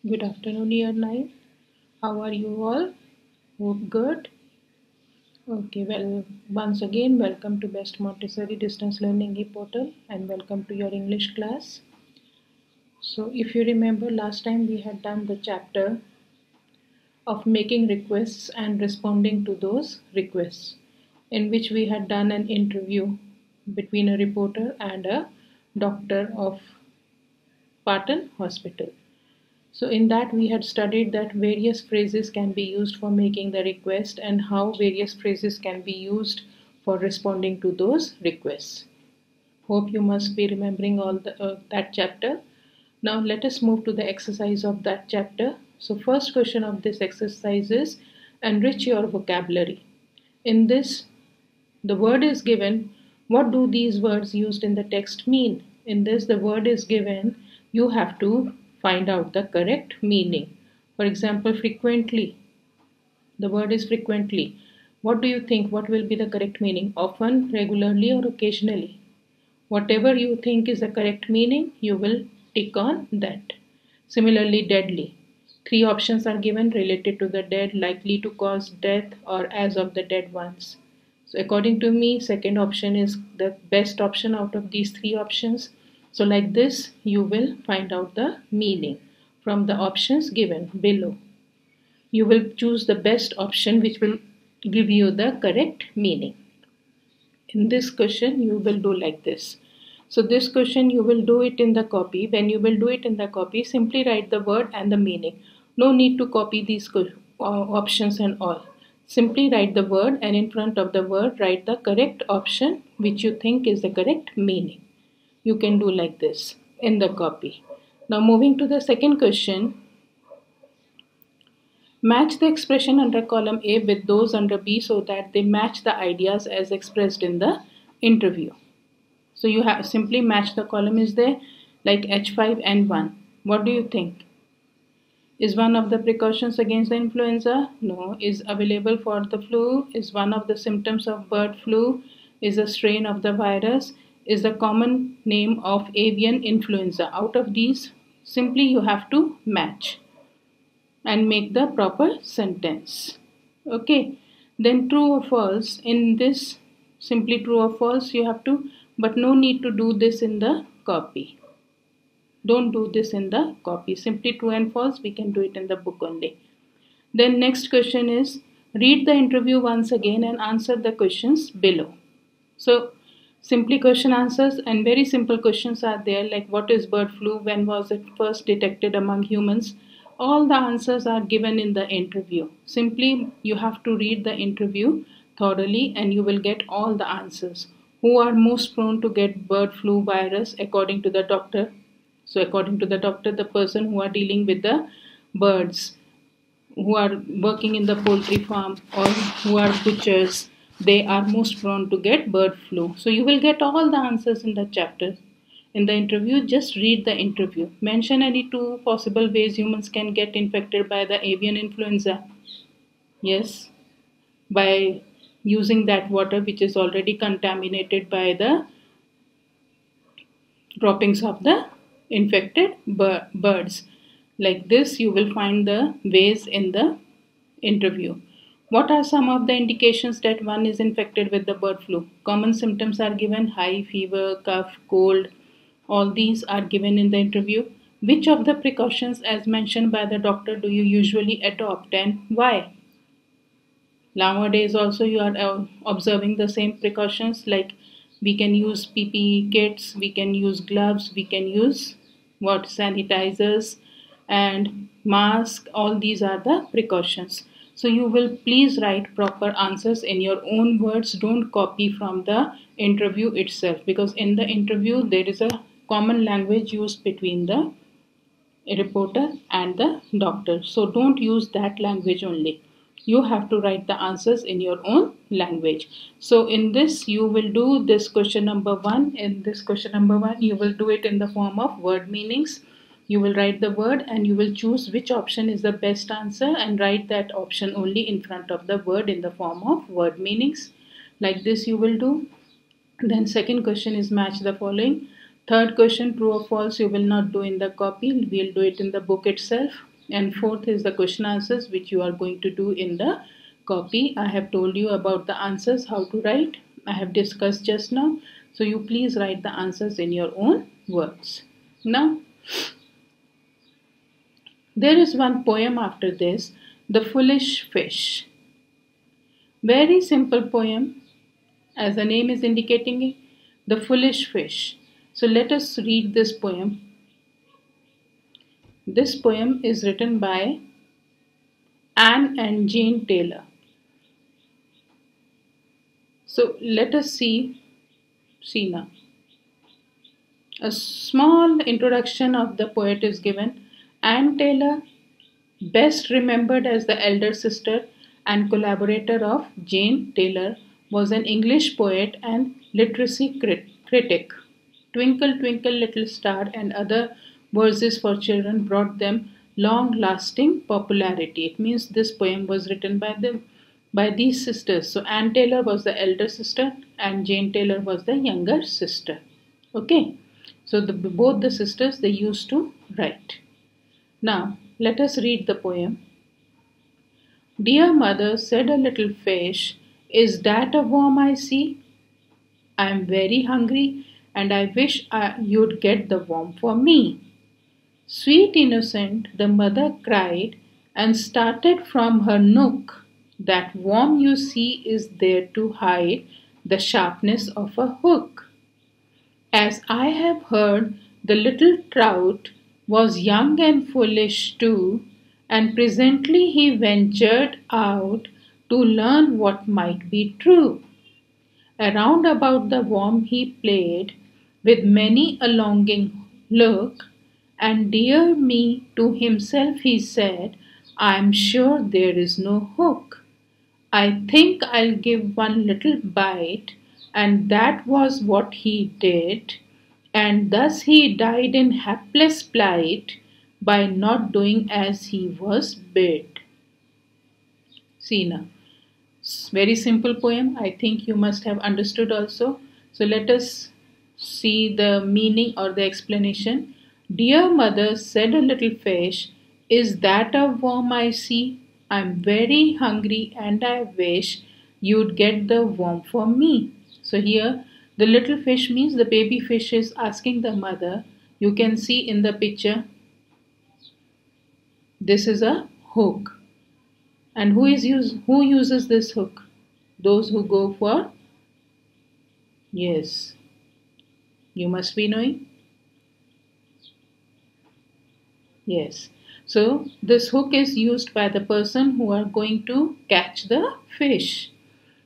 Good afternoon, year 9. How are you all? Hope good. Okay, well, once again, welcome to Best Montessori Distance Learning e-portal and welcome to your English class. So, if you remember, last time we had done the chapter of making requests and responding to those requests, in which we had done an interview between a reporter and a doctor of Patan Hospital. So in that we had studied that various phrases can be used for making the request and how various phrases can be used for responding to those requests. Hope you must be remembering all that chapter. Now let us move to the exercise of that chapter. So first question of this exercise is enrich your vocabulary. In this, the word is given. What do these words used in the text mean? In this, the word is given. You have to find out the correct meaning. For example, frequently. The word is frequently. What do you think? What will be the correct meaning? Often, regularly, or occasionally? Whatever you think is the correct meaning, you will tick on that. Similarly, deadly. Three options are given related to the dead, likely to cause death, or as of the dead ones. So according to me, second option is the best option out of these three options. So like this, you will find out the meaning from the options given below. You will choose the best option which will give you the correct meaning. In this question, you will do like this. So this question, you will do it in the copy. When you will do it in the copy, simply write the word and the meaning. No need to copy these options and all. Simply write the word and in front of the word, write the correct option which you think is the correct meaning. You can do like this in the copy. Now moving to the second question. Match the expression under column A with those under B so that they match the ideas as expressed in the interview. So you have simply match the column is there like H5N1. What do you think? Is one of the precautions against the influenza? No. Is available for the flu? Is one of the symptoms of bird flu? Is a strain of the virus? Is the common name of avian influenza? Out of these, simply you have to match and make the proper sentence. Okay, then true or false. In this, simply true or false you have to, but no need to do this in the copy. Don't do this in the copy. Simply true and false, we can do it in the book only. Then next question is read the interview once again and answer the questions below. So simply question answers and very simple questions are there like what is bird flu, when was it first detected among humans. All the answers are given in the interview. Simply you have to read the interview thoroughly and you will get all the answers. Who are most prone to get bird flu virus according to the doctor? So according to the doctor, the person who are dealing with the birds, who are working in the poultry farm or who are butchers, they are most prone to get bird flu. So you will get all the answers in the chapter. In the interview, just read the interview. Mention any two possible ways humans can get infected by the avian influenza. Yes, by using that water which is already contaminated by the droppings of the infected birds. Like this, you will find the ways in the interview. What are some of the indications that one is infected with the bird flu? Common symptoms are given high fever, cough, cold. All these are given in the interview. Which of the precautions as mentioned by the doctor do you usually adopt and why? Nowadays also you are observing the same precautions like we can use PPE kits, we can use gloves, we can use what sanitizers and mask. All these are the precautions. So you will please write proper answers in your own words. Don't copy from the interview itself because in the interview there is a common language used between the reporter and the doctor. So don't use that language only. You have to write the answers in your own language. So in this you will do this question number 1. In this question number 1 you will do it in the form of word meanings. You will write the word and you will choose which option is the best answer and write that option only in front of the word in the form of word meanings. Like this you will do. Then second question is match the following. Third question, true or false, you will not do in the copy. We'll do it in the book itself. and fourth is the question answers, which you are going to do in the copy. I have told you about the answers, how to write. I have discussed just now. So you please write the answers in your own words. Now, there is one poem after this, The Foolish Fish. Very simple poem, as the name is indicating it, The Foolish Fish. So let us read this poem. This poem is written by Anne and Jane Taylor. So let us see now. A small introduction of the poet is given. Anne Taylor, best remembered as the elder sister and collaborator of Jane Taylor, was an English poet and literacy critic. Twinkle, Twinkle, Little Star and other verses for children brought them long-lasting popularity. It means this poem was written by these sisters. So Anne Taylor was the elder sister and Jane Taylor was the younger sister. Okay. So both the sisters, they used to write. Now, let us read the poem. Dear mother, said a little fish, is that a worm I see? I am very hungry and I wish you'd get the worm for me. Sweet innocent, the mother cried and started from her nook. That worm you see is there to hide the sharpness of a hook. As I have heard, the little trout was young and foolish too, and presently he ventured out to learn what might be true. Around about the worm he played, with many a longing look, and dear me, to himself he said, I am sure there is no hook. I think I'll give one little bite, and that was what he did, and thus he died in hapless plight by not doing as he was bid. See now. Very simple poem. I think you must have understood also. So let us see the meaning or the explanation. Dear mother, said a little fish, is that a worm I see? I'm very hungry and I wish you'd get the worm for me. So here the little fish means the baby fish is asking the mother. You can see in the picture, this is a hook. And who uses this hook? Those who go for, yes, you must be knowing. Yes. So this hook is used by the person who are going to catch the fish.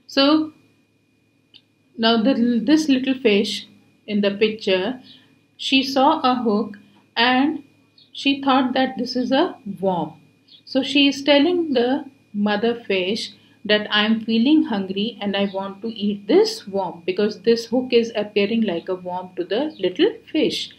So now this little fish in the picture, she saw a hook and she thought that this is a worm. So she is telling the mother fish that I am feeling hungry and I want to eat this worm, because this hook is appearing like a worm to the little fish.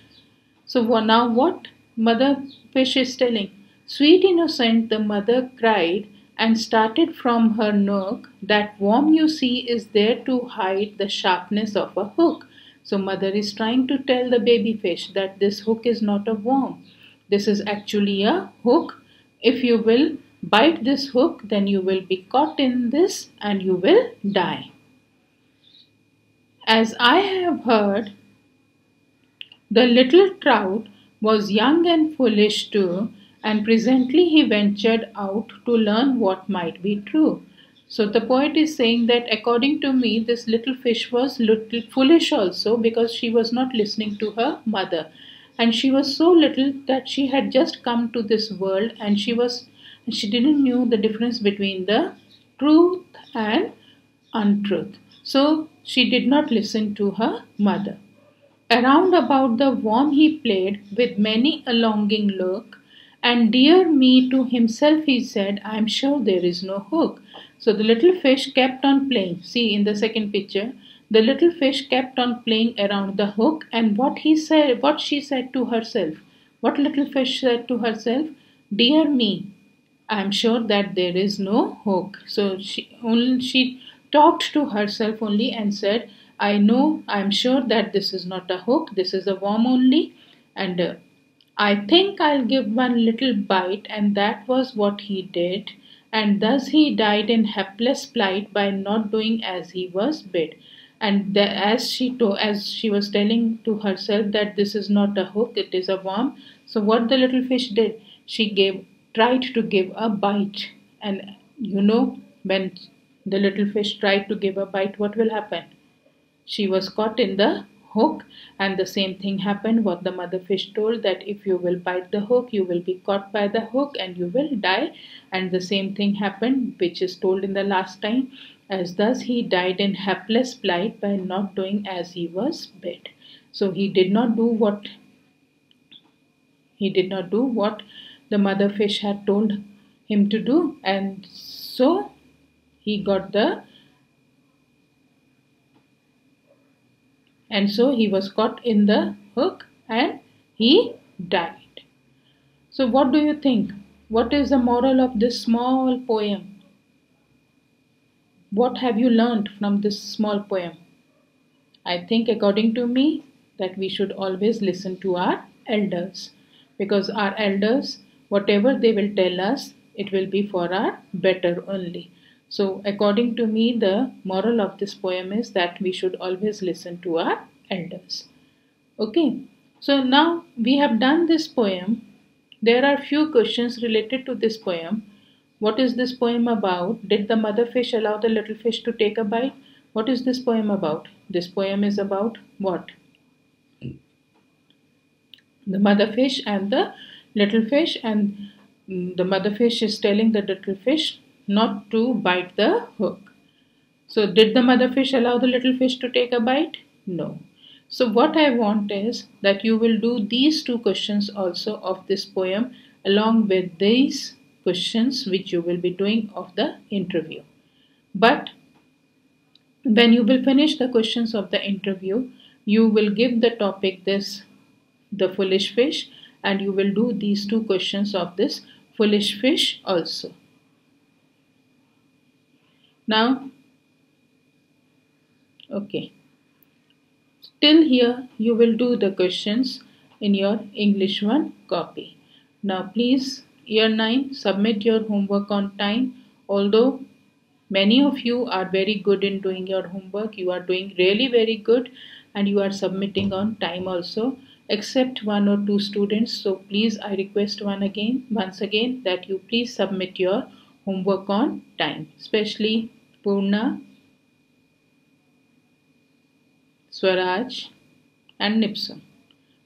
So now what mother fish is telling? Sweet innocent, the mother cried and started from her nook. That worm you see is there to hide the sharpness of a hook. So mother is trying to tell the baby fish that this hook is not a worm. This is actually a hook. If you will bite this hook, then you will be caught in this and you will die. As I have heard, the little trout was young and foolish too, and presently he ventured out to learn what might be true. So the poet is saying that according to me, this little fish was little foolish also, because she was not listening to her mother. And she was so little that she had just come to this world and she didn't know the difference between the truth and untruth. So she did not listen to her mother. Around about the worm he played with many a longing look, and dear me, to himself he said, I am sure there is no hook. So the little fish kept on playing. See in the second picture, the little fish kept on playing around the hook, and what she said to herself. What little fish said to herself? Dear me, I am sure that there is no hook. So she talked to herself only and said, I know, I am sure that this is not a hook, this is a worm only, and I think I'll give one little bite, and that was what he did. And thus he died in helpless plight by not doing as he was bid. And as she was telling to herself that this is not a hook, it is a worm. So what the little fish did, tried to give a bite, and when the little fish tried to give a bite, what will happen? She was caught in the hook, and the same thing happened what the mother fish told, that if you will bite the hook, you will be caught by the hook and you will die. And the same thing happened which is told in the last time, as thus he died in helpless plight by not doing as he was bid. So he did not do what the mother fish had told him to do, he got the and so he was caught in the hook and he died. So, what do you think? What is the moral of this small poem? What have you learned from this small poem? I think, according to me, that we should always listen to our elders, because our elders, whatever they will tell us, it will be for our better only. So, according to me, the moral of this poem is that we should always listen to our elders. Okay, so now we have done this poem. There are few questions related to this poem. What is this poem about? Did the mother fish allow the little fish to take a bite? What is this poem about? This poem is about what? The mother fish and the little fish, and the mother fish is telling the little fish not to bite the hook. So, did the mother fish allow the little fish to take a bite? No. So, what I want is that you will do these two questions also of this poem along with these questions which you will be doing of the interview. But when you will finish the questions of the interview, you will give the topic this, the foolish fish, and you will do these two questions of this foolish fish also. Now, okay. Till here, you will do the questions in your English 1 copy. Now, please, Year 9, submit your homework on time. Although many of you are very good in doing your homework, you are doing really very good, and you are submitting on time also, except one or two students. So, please, I request once again, that you please submit your homework on time, especially Purna, Swaraj, and Nipson.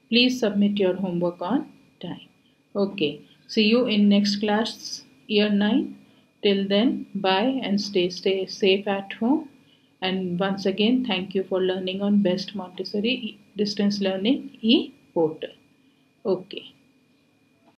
Please submit your homework on time. Okay. See you in next class, Year 9. Till then, bye and stay safe at home. And once again, thank you for learning on Best Montessori Distance Learning e-Portal. Okay.